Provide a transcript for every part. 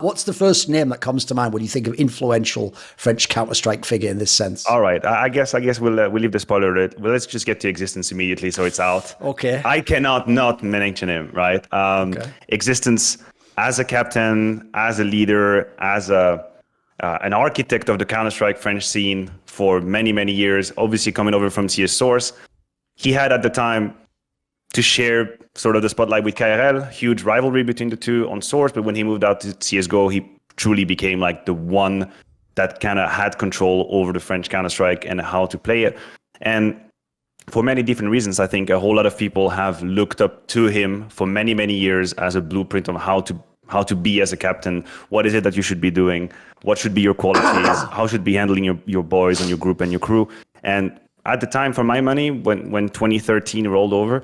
What's the first name that comes to mind when you think of influential French Counter-Strike figure in this sense? All right, I guess we'll leave the spoiler alert. Well, let's just get to Existence immediately, so it's out. Okay. I cannot not mention him, right? Existence as a captain, as a leader, as an architect of the Counter-Strike French scene for many, many years. Obviously, coming over from CS Source, he had at the time to share sort of the spotlight with KRL, huge rivalry between the two on Source, but when he moved out to CSGO, he truly became like the one that kind of had control over the French Counter-Strike and how to play it. And for many different reasons, I think a whole lot of people have looked up to him for many, many years as a blueprint on how to be as a captain. What is it that you should be doing? What should be your qualities? How should be handling your boys and your group and your crew? And at the time, for my money, when 2013 rolled over,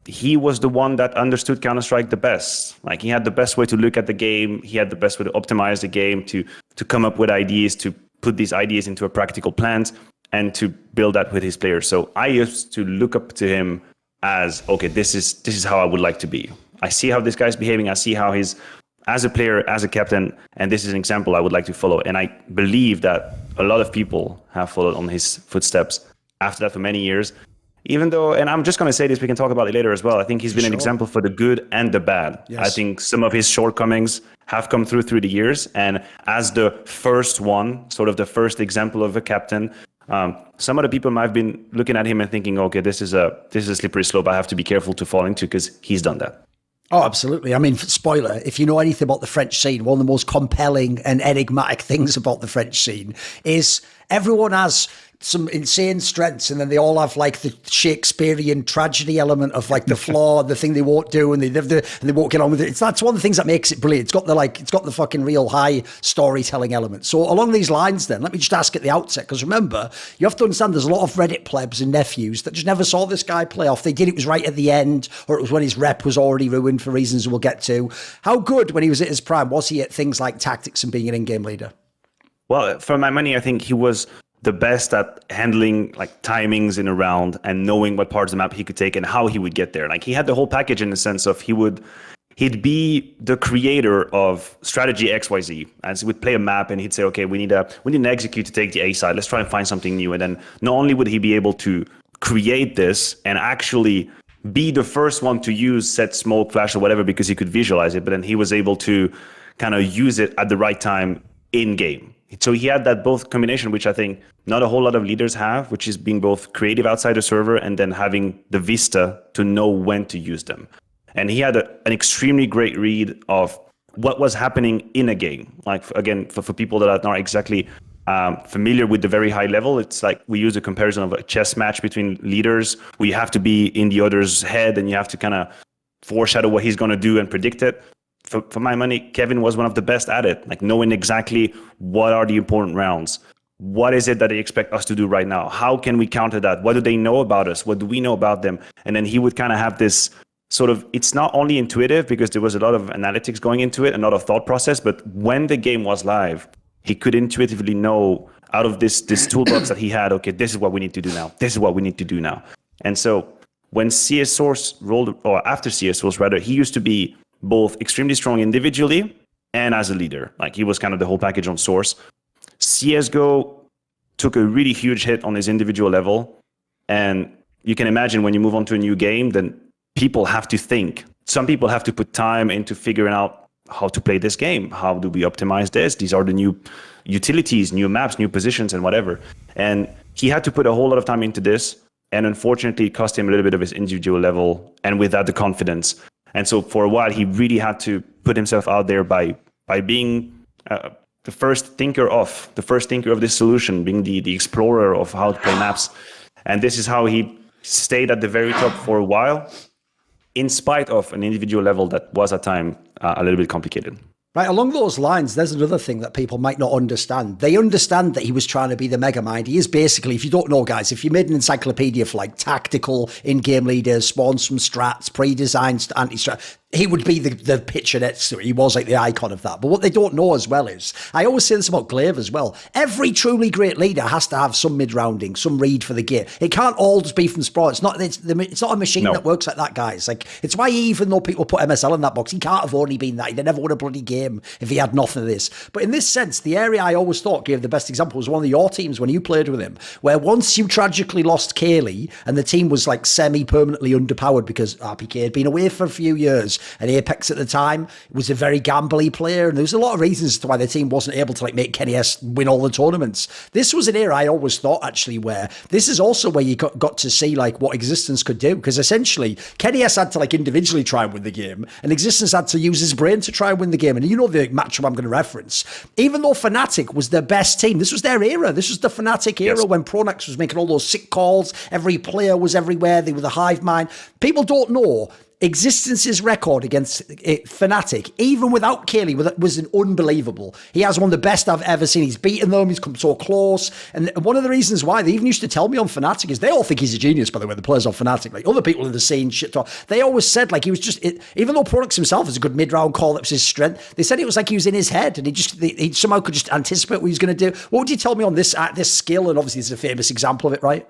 he was the one that understood Counter-Strike the best. Like, he had the best way to look at the game. He had the best way to optimize the game, to come up with ideas, to put these ideas into a practical plan, and to build that with his players. So I used to look up to him as, okay, this is how I would like to be. I see how this guy's behaving. I see how he's, as a player, as a captain, and this is an example I would like to follow. And I believe that a lot of people have followed on his footsteps after that for many years. Even though, and I'm just going to say this, we can talk about it later as well, I think he's been an example for the good and the bad. Yes. I think some of his shortcomings have come through the years. And as the first one, sort of the first example of a captain, some other people might have been looking at him and thinking, okay, this is a slippery slope I have to be careful to fall into, because he's done that. Oh, absolutely. I mean, spoiler, if you know anything about the French scene, one of the most compelling and enigmatic things about the French scene is everyone has some insane strengths, and then they all have like the Shakespearean tragedy element of like the flaw, the thing they won't do, and they won't get on with it. That's one of the things that makes it brilliant. It's got the fucking real high storytelling element. So along these lines, then let me just ask at the outset, because remember, you have to understand there's a lot of Reddit plebs and nephews that just never saw this guy play off. They did it was right at the end, or it was when his rep was already ruined for reasons we'll get to. How good when he was at his prime was he at things like tactics and being an in-game leader? Well, for my money, I think he was the best at handling like timings in a round and knowing what parts of the map he could take and how he would get there. Like, he had the whole package in the sense of he'd be the creator of strategy XYZ. As he would play a map and he'd say, okay, we need an execute to take the A side. Let's try and find something new. And then not only would he be able to create this and actually be the first one to use set smoke, flash, or whatever, because he could visualize it, but then he was able to kind of use it at the right time in game. So he had that both combination, which I think not a whole lot of leaders have, which is being both creative outside the server and then having the vista to know when to use them. And he had an extremely great read of what was happening in a game. Like, again, for people that are not exactly familiar with the very high level, it's like we use a comparison of a chess match between leaders, where you have to be in the other's head and you have to kind of foreshadow what he's going to do and predict it. For my money, Kevin was one of the best at it, like knowing exactly what are the important rounds. What is it that they expect us to do right now? How can we counter that? What do they know about us? What do we know about them? And then he would kind of have this sort of, it's not only intuitive because there was a lot of analytics going into it, a lot of thought process, but when the game was live, he could intuitively know out of this toolbox that he had, okay, this is what we need to do now. This is what we need to do now. And so when CS Source rolled, or after CS Source rather, he used to be both extremely strong individually and as a leader. Like, he was kind of the whole package on Source. CSGO took a really huge hit on his individual level. And you can imagine when you move on to a new game, then people have to think. Some people have to put time into figuring out how to play this game. How do we optimize this? These are the new utilities, new maps, new positions, and whatever. And he had to put a whole lot of time into this. And unfortunately, it cost him a little bit of his individual level, and with that, the confidence. And so for a while, he really had to put himself out there by being the first thinker of this solution, being the explorer of how to play maps. And this is how he stayed at the very top for a while, in spite of an individual level that was at time a little bit complicated. Right, along those lines, there's another thing that people might not understand. They understand that he was trying to be the mega mind. He is basically, if you don't know, guys, if you made an encyclopedia for like tactical in-game leaders, spawns from strats, pre-designed anti-strat, he would be the picture next to it. He was like the icon of that. But what they don't know as well is, I always say this about Glaive as well, every truly great leader has to have some mid-rounding, some read for the game. It can't all just be from sprawl. It's not a machine that works like that, guys. Like, it's why even though people put MSL in that box, he can't have only been that. He'd never won a bloody game if he had nothing of this. But in this sense, the area I always thought gave the best example was one of your teams when you played with him, where once you tragically lost Kaylee and the team was like semi-permanently underpowered because RPK had been away for a few years and Apex at the time was a very gambly player, and there was a lot of reasons as to why the team wasn't able to like make Kenny S win all the tournaments. This was an era I always thought actually where this is also where you got to see like what Existence could do, because essentially Kenny S had to like individually try and win the game, and Existence had to use his brain to try and win the game. And you know the matchup I'm going to reference, even though Fnatic was their best team, this was their era. This was the Fnatic era when Pronax was making all those sick calls. Every player was everywhere. They were the hive mind. People don't know Existence's record against Fnatic, even without Kaylee, was an unbelievable. He has one of the best I've ever seen. He's beaten them. He's come so close. And one of the reasons why they even used to tell me on Fnatic is they all think he's a genius, by the way, the players on Fnatic. Like other people in the scene, shit talk. They always said like he was just, even though Pronax himself is a good mid-round call, that was his strength. They said it was like he was in his head and he somehow could just anticipate what he was going to do. What would you tell me on this skill? And obviously this is a famous example of it, right?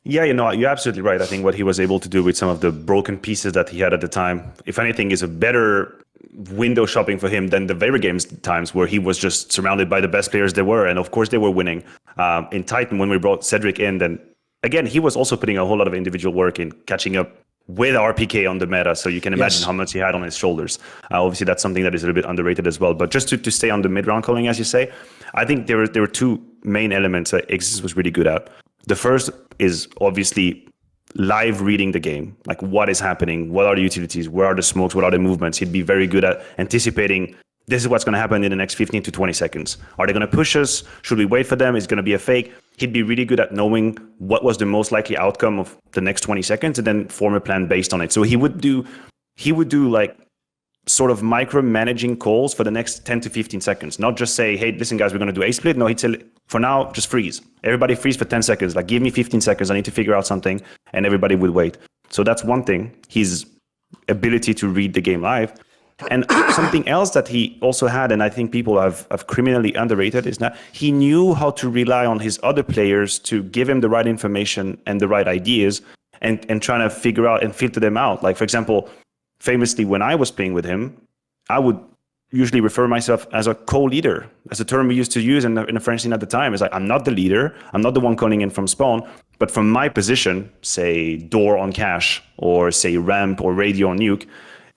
Yeah, you're absolutely right. I think what he was able to do with some of the broken pieces that he had at the time, if anything, is a better window shopping for him than the very games times where he was just surrounded by the best players there were. And of course, they were winning. In Titan, when we brought Cedric in, then again, he was also putting a whole lot of individual work in catching up with RPK on the meta. So you can imagine how much he had on his shoulders. Obviously, that's something that is a little bit underrated as well. But just to stay on the mid-round calling, as you say, I think there were two main elements that Existence was really good at. The first is obviously live reading the game, like what is happening, what are the utilities, where are the smokes, what are the movements. He'd be very good at anticipating this is what's going to happen in the next 15 to 20 seconds. Are they going to push us? Should we wait for them? Is it going to be a fake? He'd be really good at knowing what was the most likely outcome of the next 20 seconds and then form a plan based on it. So he would do like sort of micromanaging calls for the next 10 to 15 seconds, not just say, hey, listen, guys, we're going to do a split. No, he'd say, for now, just freeze. Everybody freeze for 10 seconds. Like, give me 15 seconds. I need to figure out something. And everybody would wait. So that's one thing, his ability to read the game live. And something else that he also had, and I think people have criminally underrated, is that he knew how to rely on his other players to give him the right information and the right ideas and trying to figure out and filter them out. Like, for example, famously, when I was playing with him, I would usually refer myself as a co-leader, as a term we used to use in the French scene at the time. It's like, I'm not the leader, I'm not the one calling in from spawn, but from my position, say door on cache, or say ramp or radio on nuke,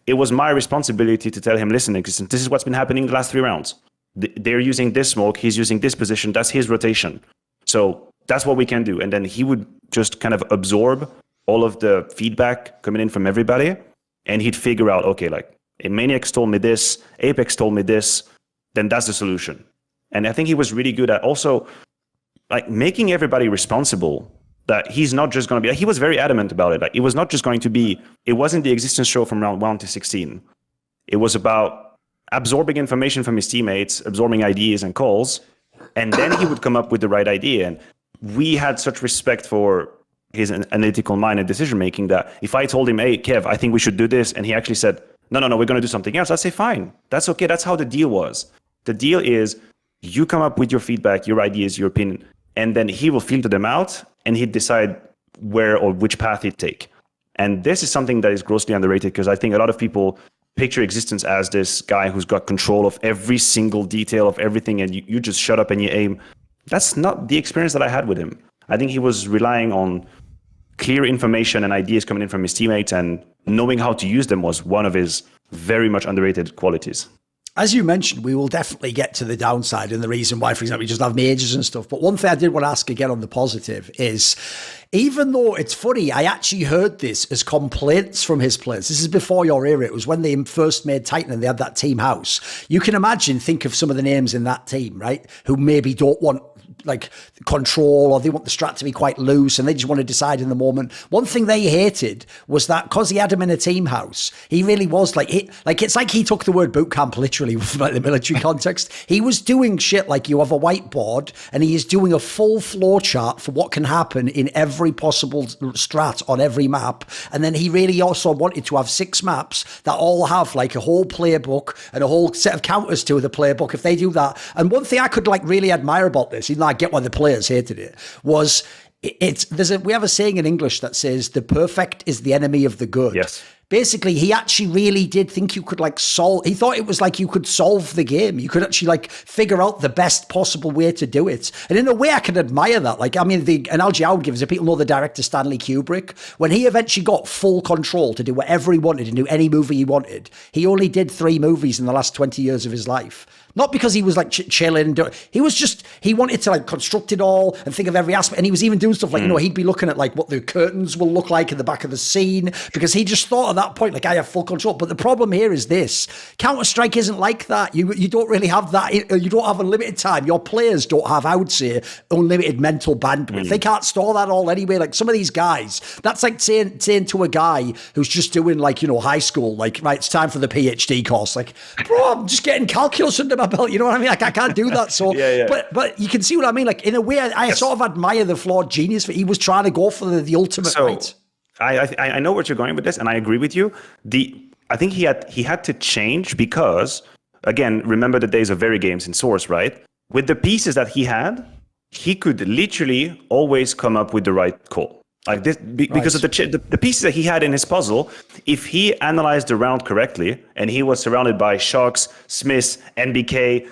it was my responsibility to tell him, listen, this is what's been happening the last 3 rounds. They're using this smoke, he's using this position, that's his rotation. So that's what we can do. And then he would just kind of absorb all of the feedback coming in from everybody, and he'd figure out, okay, like, Maniac told me this, Apex told me this, then that's the solution. And I think he was really good at also like making everybody responsible, that he's not just going to be, he was very adamant about it. Like, it was not just going to be, it wasn't the Existence show from round 1 to 16. It was about absorbing information from his teammates, absorbing ideas and calls, and then he would come up with the right idea. And we had such respect for his analytical mind and decision making that if I told him, hey, Kev, I think we should do this, and he actually said, no, we're going to do something else, I'd say, fine, that's okay. That's how the deal was. The deal is you come up with your feedback, your ideas, your opinion, and then he will filter them out and he'd decide where or which path he'd take. And this is something that is grossly underrated, because I think a lot of people picture Existence as this guy who's got control of every single detail of everything, and you just shut up and you aim. That's not the experience that I had with him. I think he was relying on clear information and ideas coming in from his teammates, and knowing how to use them was one of his very much underrated qualities. As you mentioned, we will definitely get to the downside and the reason why, for example, we just have majors and stuff. But one thing I did want to ask again on the positive is, even though it's funny, I actually heard this as complaints from his players. This is before your era. It was when they first made Titan and they had that team house. You can imagine, think of some of the names in that team, right? Who maybe don't want like control, or they want the strat to be quite loose, and they just want to decide in the moment. One thing they hated was that because he had him in a team house, he really was like it's like he took the word boot camp literally from like the military context. He was doing shit like you have a whiteboard, and he is doing a full floor chart for what can happen in every possible strat on every map. And then he really also wanted to have 6 maps that all have like a whole playbook and a whole set of counters to the playbook if they do that. And one thing I could like really admire about this, even though I get why the players hated it, was we have a saying in English that says the perfect is the enemy of the good. Yes. Basically, he actually really did think you could like solve. He thought it was like you could solve the game. You could actually like figure out the best possible way to do it. And in a way, I can admire that. Like, I mean, the analogy I would give is if people know the director Stanley Kubrick, when he eventually got full control to do whatever he wanted and do any movie he wanted, he only did 3 movies in the last 20 years of his life. Not because he was like chilling. He wanted to like construct it all and think of every aspect. And he was even doing stuff like, he'd be looking at like what the curtains will look like in the back of the scene, because he just thought at that point, like, I have full control. But the problem here is this: Counter-Strike isn't like that. You don't really have that. You don't have unlimited time. Your players don't have, I would say, unlimited mental bandwidth. They can't store that all anyway. Like some of these guys, that's like saying to a guy who's just doing like, high school, like, right, it's time for the PhD course. Like, bro, I'm just getting calculus under my belt. You know what I mean? Like, I can't do that. So, yeah. But you can see what I mean. Like, in a way, I sort of admire the flawed genius. He was trying to go for the ultimate right. I know what you're going with this, and I agree with you. I think he had to change because, again, remember the days of very games in Source, right? With the pieces that he had, he could literally always come up with the right call. Like this, because of the pieces that he had in his puzzle. If he analyzed the round correctly, and he was surrounded by Shocks, Smiths, NBK,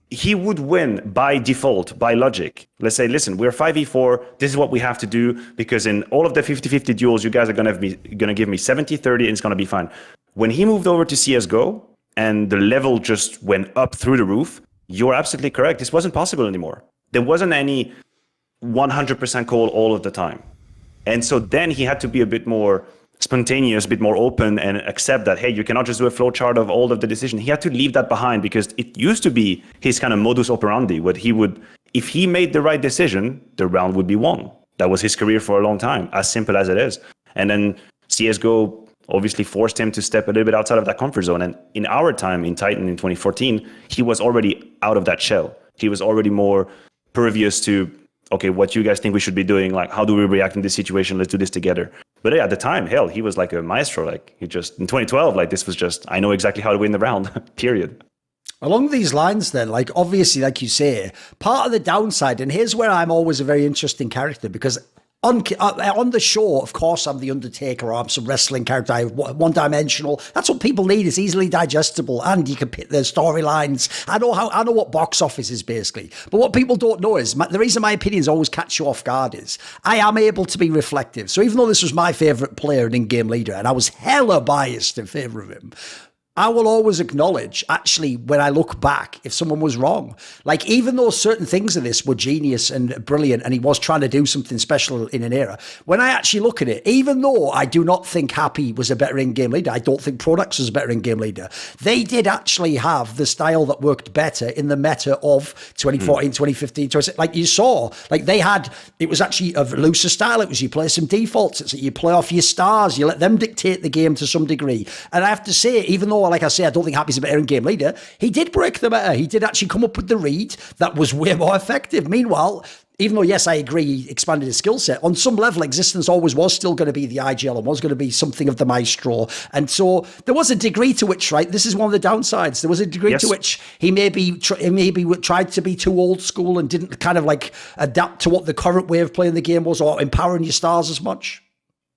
he would win by default, by logic. Let's say, listen, we're 5v4. This is what we have to do, because in all of the 50-50 duels, you guys are going to give me 70-30, and it's going to be fine. When he moved over to CSGO, and the level just went up through the roof, you're absolutely correct. This wasn't possible anymore. There wasn't any 100% call all of the time. And so then he had to be a bit more spontaneous, a bit more open, and accept that, hey, you cannot just do a flowchart of all of the decision. He had to leave that behind, because it used to be his kind of modus operandi. What he would, if he made the right decision, the round would be won. That was his career for a long time, as simple as it is. And then CSGO obviously forced him to step a little bit outside of that comfort zone. And in our time in Titan in 2014, he was already out of that shell. He was already more pervious to, okay, what you guys think we should be doing? Like, how do we react in this situation? Let's do this together. But yeah, at the time, hell, he was like a maestro. Like, he just, in 2012, like, this was just, I know exactly how to win the round, period. Along these lines then, like, obviously, like you say, part of the downside, and here's where I'm always a very interesting character, because on the show, of course, I'm the Undertaker, or I'm some wrestling character. I'm one-dimensional. That's what people need. It's easily digestible, and you can pick the storylines. I know what box office is, basically. But what people don't know is the reason my opinions always catch you off guard is I am able to be reflective. So even though this was my favorite player and in-game leader, and I was hella biased in favor of him, I will always acknowledge, actually, when I look back, if someone was wrong. Like, even though certain things of this were genius and brilliant, and he was trying to do something special in an era, when I actually look at it, even though I do not think Happy was a better in-game leader, I don't think Prodax was a better in-game leader, they did actually have the style that worked better in the meta of 2014, 2015. Like you saw, like they had, it was actually a looser style. It was you play some defaults. It's like you play off your stars. You let them dictate the game to some degree. And I have to say, even though, like I say, I don't think Happy's a better in-game leader, he did break the meta. He did actually come up with the read that was way more effective. Meanwhile, even though, yes, I agree, he expanded his skill set, on some level, Existence always was still going to be the IGL and was going to be something of the maestro. And so there was a degree to which, right, this is one of the downsides. There was a degree to which he maybe tried to be too old school and didn't kind of like adapt to what the current way of playing the game was, or empowering your stars as much.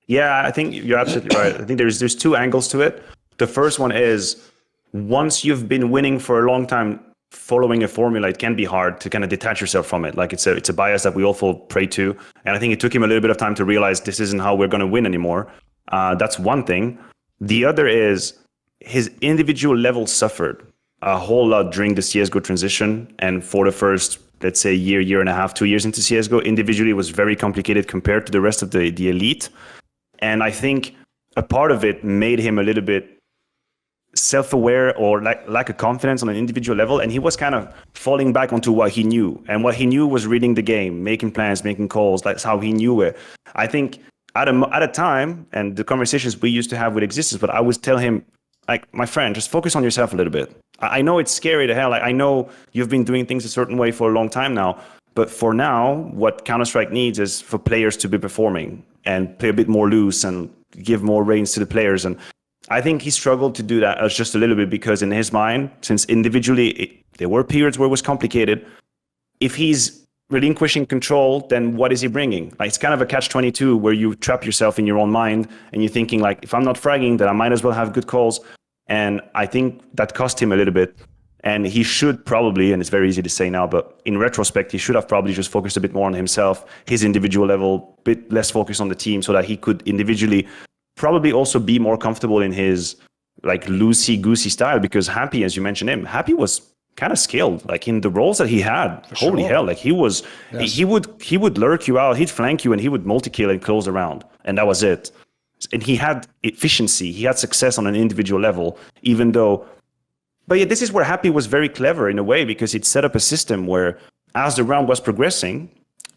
Yeah, I think you're absolutely right. I think there's 2 angles to it. The first one is, once you've been winning for a long time, following a formula, it can be hard to kind of detach yourself from it. Like it's a bias that we all fall prey to. And I think it took him a little bit of time to realize this isn't how we're going to win anymore. That's one thing. The other is his individual level suffered a whole lot during the CSGO transition. And for the first, let's say, year and a half, 2 years into CSGO, individually was very complicated compared to the rest of the elite. And I think a part of it made him a little bit self-aware or lack of confidence on an individual level, and he was kind of falling back onto what he knew, and what he knew was reading the game, making plans, making calls. That's how he knew it. I think at a time, and the conversations we used to have with Existence, but I would tell him, like, my friend, just focus on yourself a little bit. I know it's scary to hell. I know you've been doing things a certain way for a long time now, but for now, what Counter-Strike needs is for players to be performing and play a bit more loose and give more reins to the players. And I think he struggled to do that just a little bit, because in his mind, since individually there were periods where it was complicated, if he's relinquishing control, then what is he bringing? Like, it's kind of a catch-22 where you trap yourself in your own mind and you're thinking, like, if I'm not fragging, then I might as well have good calls. And I think that cost him a little bit. And he should probably, and it's very easy to say now, but in retrospect, he should have probably just focused a bit more on himself, his individual level, a bit less focus on the team, so that he could individually probably also be more comfortable in his like loosey-goosey style. Because Happy, as you mentioned him, Happy was kind of skilled, like in the roles that he had. Holy hell, like he was, he would lurk you out, he'd flank you, and he would multi-kill and close the round, and that was it. And he had efficiency, he had success on an individual level, even though. But yeah, this is where Happy was very clever in a way, because he'd set up a system where, as the round was progressing,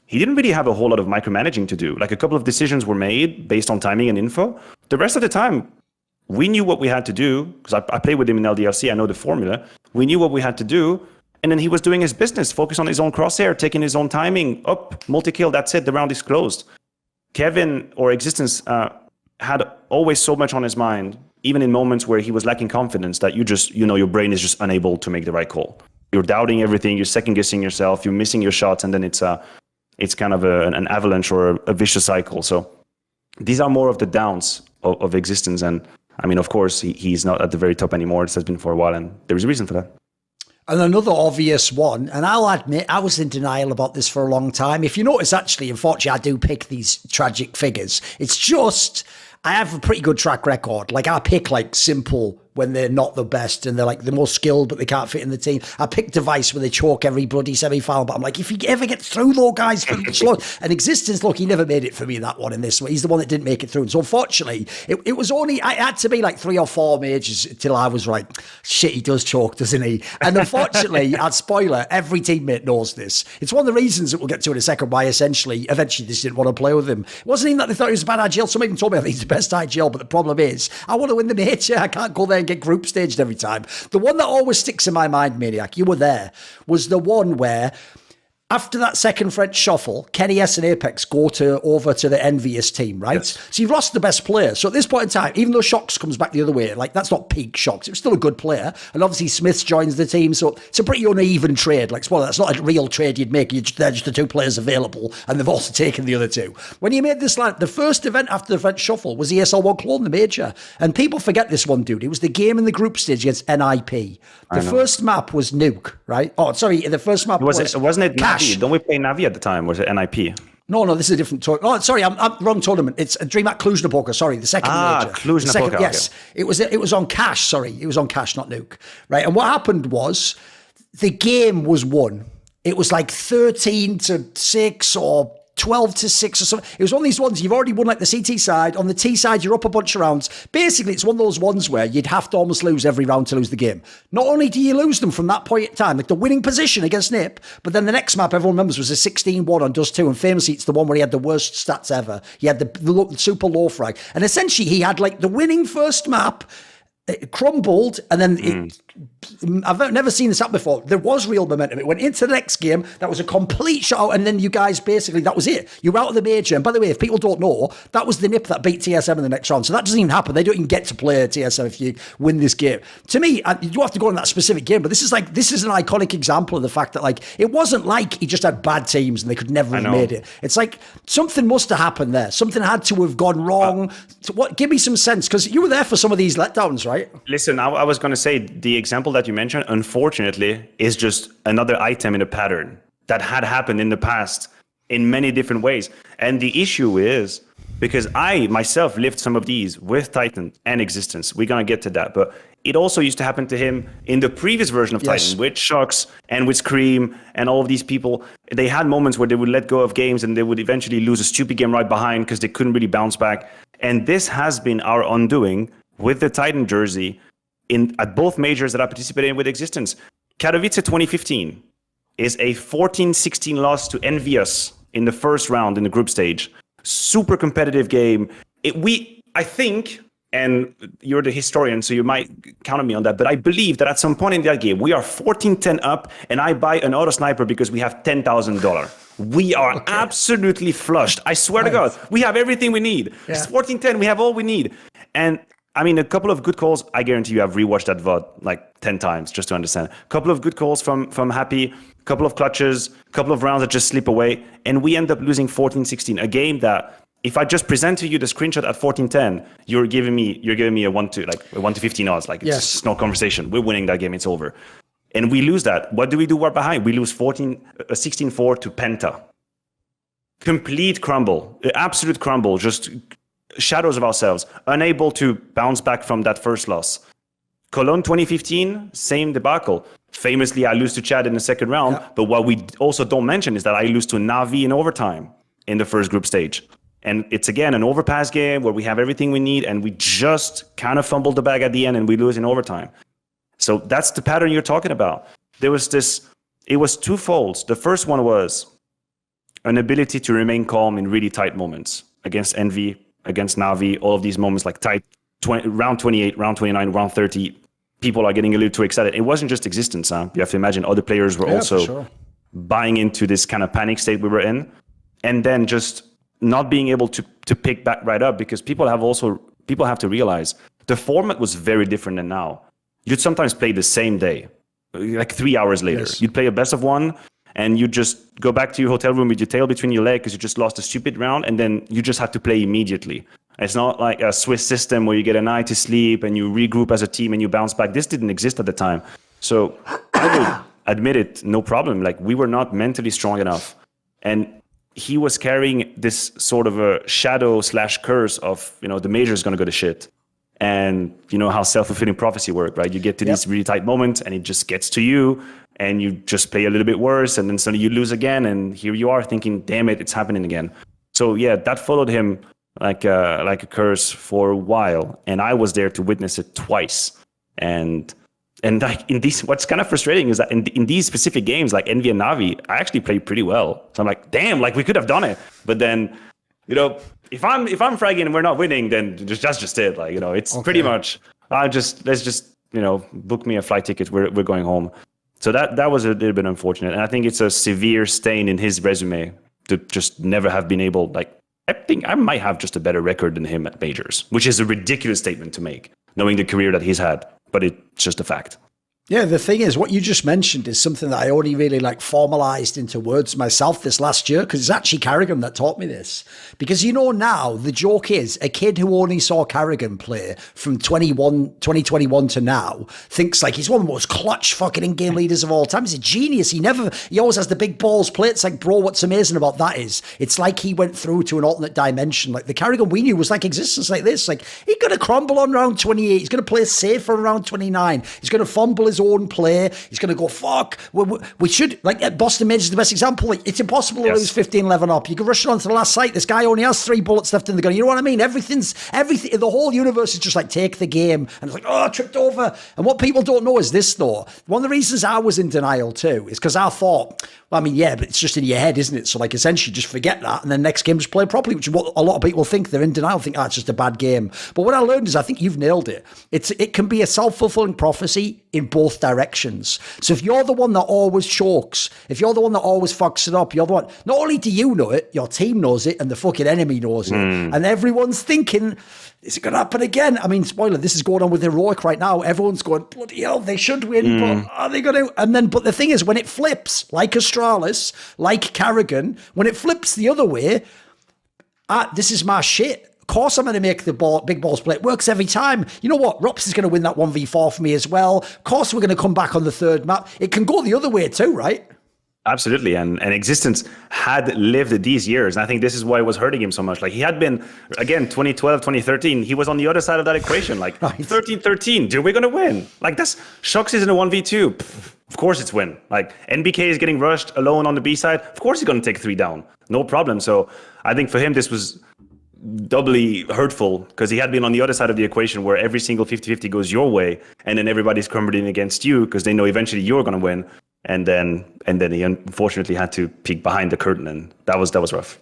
he didn't really have a whole lot of micromanaging to do. Like, a couple of decisions were made based on timing and info. The rest of the time, we knew what we had to do, because I played with him in LDLC, I know the formula. We knew what we had to do, and then he was doing his business, focused on his own crosshair, taking his own timing, up, multi-kill, that's it, the round is closed. Kevin, or Existence, had always so much on his mind, even in moments where he was lacking confidence, that your brain is just unable to make the right call. You're doubting everything, you're second-guessing yourself, you're missing your shots, and then it's kind of an avalanche or a vicious cycle. So these are more of the downs of Existence. And I mean, of course, he's not at the very top anymore. It has been for a while, and there's a reason for that. And another obvious one, and I'll admit, I was in denial about this for a long time. If you notice, actually, unfortunately, I do pick these tragic figures. It's just, I have a pretty good track record. Like, I pick, like, simple when they're not the best and they're like the most skilled, but they can't fit in the team. I picked Device when they choke every bloody semi-final, but I'm like, if he ever gets through, though, guys, slow. And Existence, look, he never made it for me, that one in this one. He's the one that didn't make it through. And so unfortunately, it was only, I had to be like 3 or 4 majors till I was like, shit, he does choke, doesn't he? And unfortunately, as spoiler, every teammate knows this. It's one of the reasons that we'll get to in a second why eventually they just didn't want to play with him. It wasn't even that they thought he was a bad IGL. Some even told me I think he's the best IGL, but the problem is, I want to win the major. I can't go there and get group staged every time. The one that always sticks in my mind, Maniac, you were there, was the one where after that second French shuffle, Kenny S and Apex go over to the Envious team, right? Yes. So you've lost the best player. So at this point in time, even though Shox comes back the other way, like that's not peak Shox, it was still a good player. And obviously Smith joins the team, so it's a pretty uneven trade. Like, well, that's not a real trade you'd make. They're just the 2 players available, and they've also taken the other 2. When you made this line, the first event after the French shuffle was ESL1 Clone, the major. And people forget this one, dude. It was the game in the group stage against NIP. The first map was Nuke, right? Oh, sorry, the first map wasn't it Cash. Navi? Don't we play Navi at the time? Was it NIP? No, this is a different tournament. Oh, sorry, I'm wrong tournament. It's a DreamHack Cluj-Napoca. Sorry, the second major. Cluj-Napoca. Yes, okay. It was on Cash. Sorry, it was on Cash, not Nuke. Right, and what happened was the game was won. It was like 13-6 or 12-6 or something. It was one of these ones, you've already won like the CT side. On the T side, you're up a bunch of rounds. Basically, it's one of those ones where you'd have to almost lose every round to lose the game. Not only do you lose them from that point in time, like the winning position against NIP, but then the next map everyone remembers was a 16-1 on Dust 2, and famously it's the one where he had the worst stats ever. He had the super low frag. And essentially, he had like the winning first map, it crumbled, and then I've never seen this happen before. There was real momentum. It went into the next game. That was a complete shutout, and then you guys basically, that was it. You were out of the major. And by the way, if people don't know, that was the NIP that beat TSM in the next round. So that doesn't even happen. They don't even get to play TSM if you win this game. To me, you do have to go on that specific game, but this is an iconic example of the fact that like it wasn't like he just had bad teams and they could never have made it. It's like something must have happened there. Something had to have gone wrong. Give me some sense, because you were there for some of these letdowns, right? Listen, I was going to say the example that you mentioned, unfortunately, is just another item in a pattern that had happened in the past in many different ways. And the issue is, because I myself lived some of these with Titan and Existence, we're going to get to that, but it also used to happen to him in the previous version of Titan, with Shox and with Scream and all of these people. They had moments where they would let go of games and they would eventually lose a stupid game right behind because they couldn't really bounce back. And this has been our undoing with the Titan jersey. at both majors that I participated in with Existence. Katowice 2015 is a 14-16 loss to Envious in the first round in the group stage. Super competitive game. I think, and you're the historian, so you might count on me on that, but I believe that at some point in that game, we are 14-10 up, and I buy an auto sniper because we have $10,000. We are absolutely flushed. I swear to God, we have everything we need. Yeah. It's 14-10. We have all we need. And I mean, a couple of good calls. I guarantee you I've rewatched that VOD like 10 times just to understand. A couple of good calls from Happy, a couple of clutches, a couple of rounds that just slip away. And we end up losing 14-16, a game that if I just present to you the screenshot at 14-10, you're giving me a 1-15 odds. Like, it's just no conversation. We're winning that game. It's over. And we lose that. What do we do? We're behind. We lose 16-4 to Penta. Complete crumble. Absolute crumble. Just shadows of ourselves. Unable to bounce back from that first loss. Cologne 2015, same debacle. Famously, I lose to Chad in the second round. Yeah. But what we also don't mention is that I lose to Navi in overtime in the first group stage. And it's, again, an overpass game where we have everything we need, and we just kind of fumbled the bag at the end, and we lose in overtime. So that's the pattern you're talking about. It was twofold. The first one was an ability to remain calm in really tight moments against Envy, against Navi, all of these moments like tight, round 28, round 29, round 30. People are getting a little too excited. It wasn't just Existence. You have to imagine other players were also buying into this kind of panic state we were in. And then just not being able to pick back right up, because people have to realize the format was very different than now. You'd sometimes play the same day, like 3 hours later. Yes. You'd play a best of one, and you just go back to your hotel room with your tail between your legs because you just lost a stupid round, and then you just have to play immediately. It's not like a Swiss system where you get a night to sleep and you regroup as a team and you bounce back. This didn't exist at the time. So I would admit it, no problem. Like, we were not mentally strong enough. And he was carrying this sort of a shadow/curse of, the major is going to go to shit. And you know how self-fulfilling prophecy works, right? You get to these really tight moments and it just gets to you and you just play a little bit worse, and then suddenly you lose again, and here you are thinking, damn it, it's happening again. So yeah, that followed him like a curse for a while. And I was there to witness it twice. And like in these, what's kind of frustrating is that in these specific games, like Envy and Navi, I actually played pretty well. So I'm like, damn, like we could have done it. But then, if I'm fragging and we're not winning, then that's just it. Like, it's pretty much, let's just, book me a flight ticket. We're going home. So that was a little bit unfortunate. And I think it's a severe stain in his resume to just never have been able, like, I think I might have just a better record than him at majors, which is a ridiculous statement to make, knowing the career that he's had. But it's just a fact. Yeah, the thing is, what you just mentioned is something that I only really formalized into words myself this last year, because it's actually Carrigan that taught me this. Because now, the joke is, a kid who only saw Carrigan play from 2021 to now thinks like he's one of the most clutch fucking in-game leaders of all time. He's a genius. He always has the big balls play. It's like, bro, what's amazing about that is, it's like he went through to an alternate dimension. Like, the Carrigan we knew was like Existence like this. Like, he's going to crumble on round 28. He's going to play safe for round 29. He's going to fumble his own play. He's going to go, fuck. We should, like, Boston Major is the best example. Like, it's impossible to lose 15-11 up. You can rush it onto the last site. This guy only has 3 bullets left in the gun. You know what I mean? Everything, the whole universe is just like, take the game. And it's like, oh, I tripped over. And what people don't know is this, though. One of the reasons I was in denial, too, is because I thought, well, I mean, yeah, but it's just in your head, isn't it? So, like, essentially just forget that, and then next game just play properly, which is what a lot of people think. They're in denial, think, it's just a bad game. But what I learned is, I think you've nailed it. It can be a self-fulfilling prophecy in both directions. So if you're the one that always chokes, if you're the one that always fucks it up, you're the one, not only do you know it, your team knows it, and the fucking enemy knows it. And everyone's thinking, is it going to happen again? I mean, spoiler, this is going on with Heroic right now. Everyone's going, bloody hell, they should win, but are they going to? And then, but the thing is, when it flips, like Astralis, like Carrigan, when it flips the other way, this is my shit. Of course I'm going to make the big balls play. It works every time. You know what? Rops is going to win that 1v4 for me as well. Of course we're going to come back on the third map. It can go the other way too, right? Absolutely. And Existence had lived these years. And I think this is why it was hurting him so much. Like, he had been, again, 2012, 2013, he was on the other side of that equation. Like, 13-13, dude, we're going to win. Like, that's Shox is in a 1v2. Of course it's win. Like, NBK is getting rushed alone on the B side. Of course he's going to take 3 down. No problem. So I think for him, this was doubly hurtful because he had been on the other side of the equation where every single 50-50 goes your way, and then everybody's crumbling against you because they know eventually you're going to win. And then he unfortunately had to peek behind the curtain, and that was rough.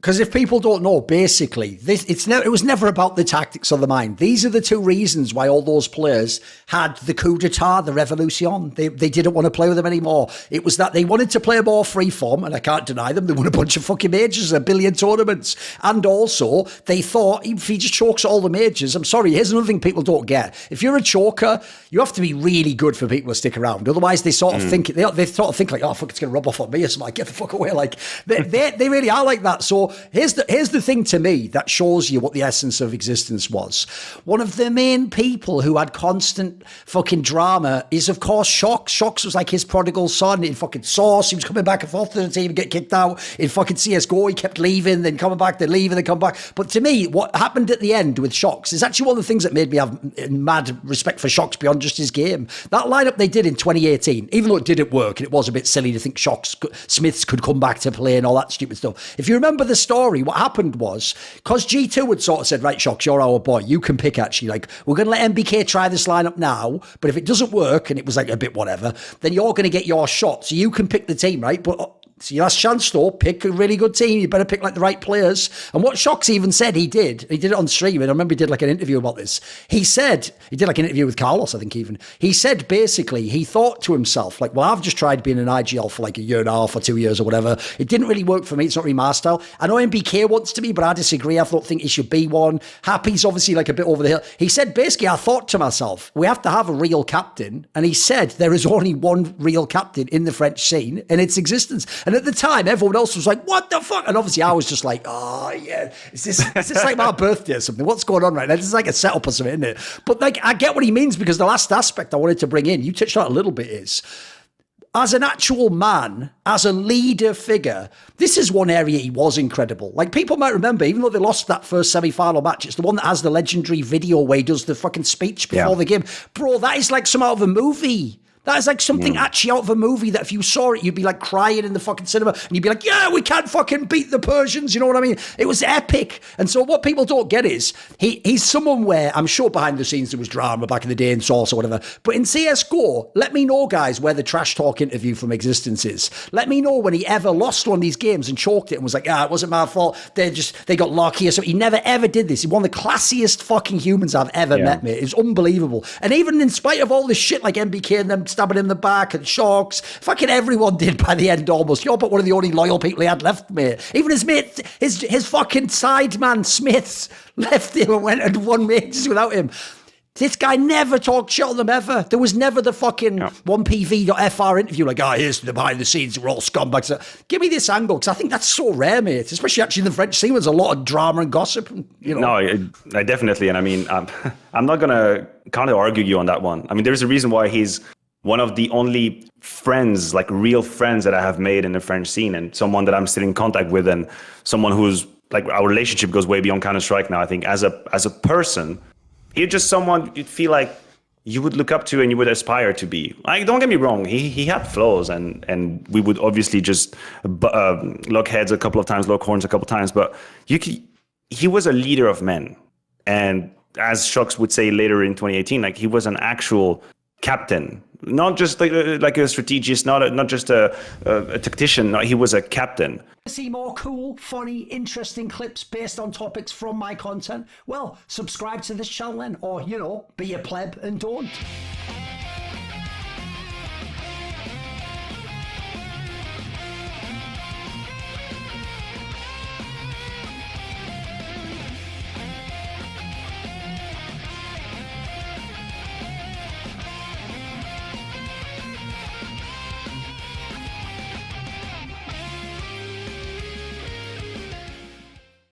Because if people don't know, basically, it was never about the tactics of the mind. These are the two reasons why all those players had the coup d'etat, the revolution. They didn't want to play with them anymore. It was that they wanted to play more freeform, and I can't deny them. They won a bunch of fucking majors, a billion tournaments. And also, they thought, if he just chokes all the majors, I'm sorry, here's another thing people don't get. If you're a choker, you have to be really good for people to stick around. Otherwise, they sort of think, they sort of think like, oh, fuck, it's going to rub off on me or something. Like, get the fuck away. Like, they really are like that. So, here's the thing to me that shows you what the essence of existence was. One of the main people who had constant fucking drama is, of course, Shox. Shox was like his prodigal son in fucking Source. He was coming back and forth to the team and get kicked out. In fucking CSGO, he kept leaving, then coming back, then leaving, then come back. But to me, what happened at the end with Shox is actually one of the things that made me have mad respect for Shox beyond just his game. That lineup they did in 2018, even though it didn't work, and it was a bit silly to think Shox Smiths could come back to play and all that stupid stuff. If you remember the story, what happened was, because G2 had sort of said, right, Shox, you're our boy, you can pick actually, like, we're going to let MBK try this lineup now, but if it doesn't work, and it was like a bit whatever, then you're going to get your shot, so you can pick the team, right? But so your last chance though, pick a really good team. You better pick like the right players. And what Shox even said he did it on stream, and I remember he did like an interview about this. He did like an interview with Carlos, I think even. He said basically, he thought to himself, like, well, I've just tried being an IGL for like a year and a half or 2 years or whatever. It didn't really work for me. It's not really my style. I know MBK wants to be, but I disagree. I don't think he should be one. Happy's obviously like a bit over the hill. He said basically, I thought to myself, we have to have a real captain. And he said there is only one real captain in the French scene in its existence. And at the time, everyone else was like, what the fuck? And obviously I was just like, oh yeah, is this like my birthday or something? What's going on right now? This is like a setup or something, isn't it? But like, I get what he means, because the last aspect I wanted to bring in, you touched on it a little bit, is as an actual man, as a leader figure, this is one area he was incredible. Like, people might remember, even though they lost that first semi-final match, it's the one that has the legendary video where he does the fucking speech before the game. Bro, that is like some out of a movie. That is like something actually out of a movie that if you saw it, you'd be like crying in the fucking cinema and you'd be like, yeah, we can't fucking beat the Persians. You know what I mean? It was epic. And so what people don't get is he's someone where I'm sure behind the scenes there was drama back in the day in Source or whatever. But in CSGO, let me know, guys, where the trash talk interview from Existence is. Let me know when he ever lost one of these games and choked it and was like, it wasn't my fault. They got lucky or something. He never ever did this. He's one of the classiest fucking humans I've ever met, mate. It's unbelievable. And even in spite of all this shit like MBK and them stabbing him in the back and Shox, fucking everyone did by the end almost. You're but one of the only loyal people he had left, mate. Even his mate, his fucking side man Smiths left him and went and won majors without him. This guy never talked shit on them ever. There was never the fucking 1PV.fr interview like, here's the behind the scenes, we're all scumbags. So, give me this angle, because I think that's so rare, mate. Especially actually in the French scene, there's a lot of drama and gossip. And, you know. No, I definitely, and I mean, I'm not going to kind of argue you on that one. I mean, there's a reason why he's one of the only friends, like real friends that I have made in the French scene, and someone that I'm still in contact with, and someone who's like, our relationship goes way beyond Counter-Strike now. I think as a person, he's just someone you'd feel like you would look up to and you would aspire to be. Like, don't get me wrong, he had flaws, and we would obviously just lock heads a couple of times, lock horns a couple of times, but he was a leader of men. And as Shox would say later in 2018, like, he was an actual captain. Not just like a strategist, not just a tactician. No, he was a captain. See more cool, funny, interesting clips based on topics from my content? Well, subscribe to this channel then, or, be a pleb and don't.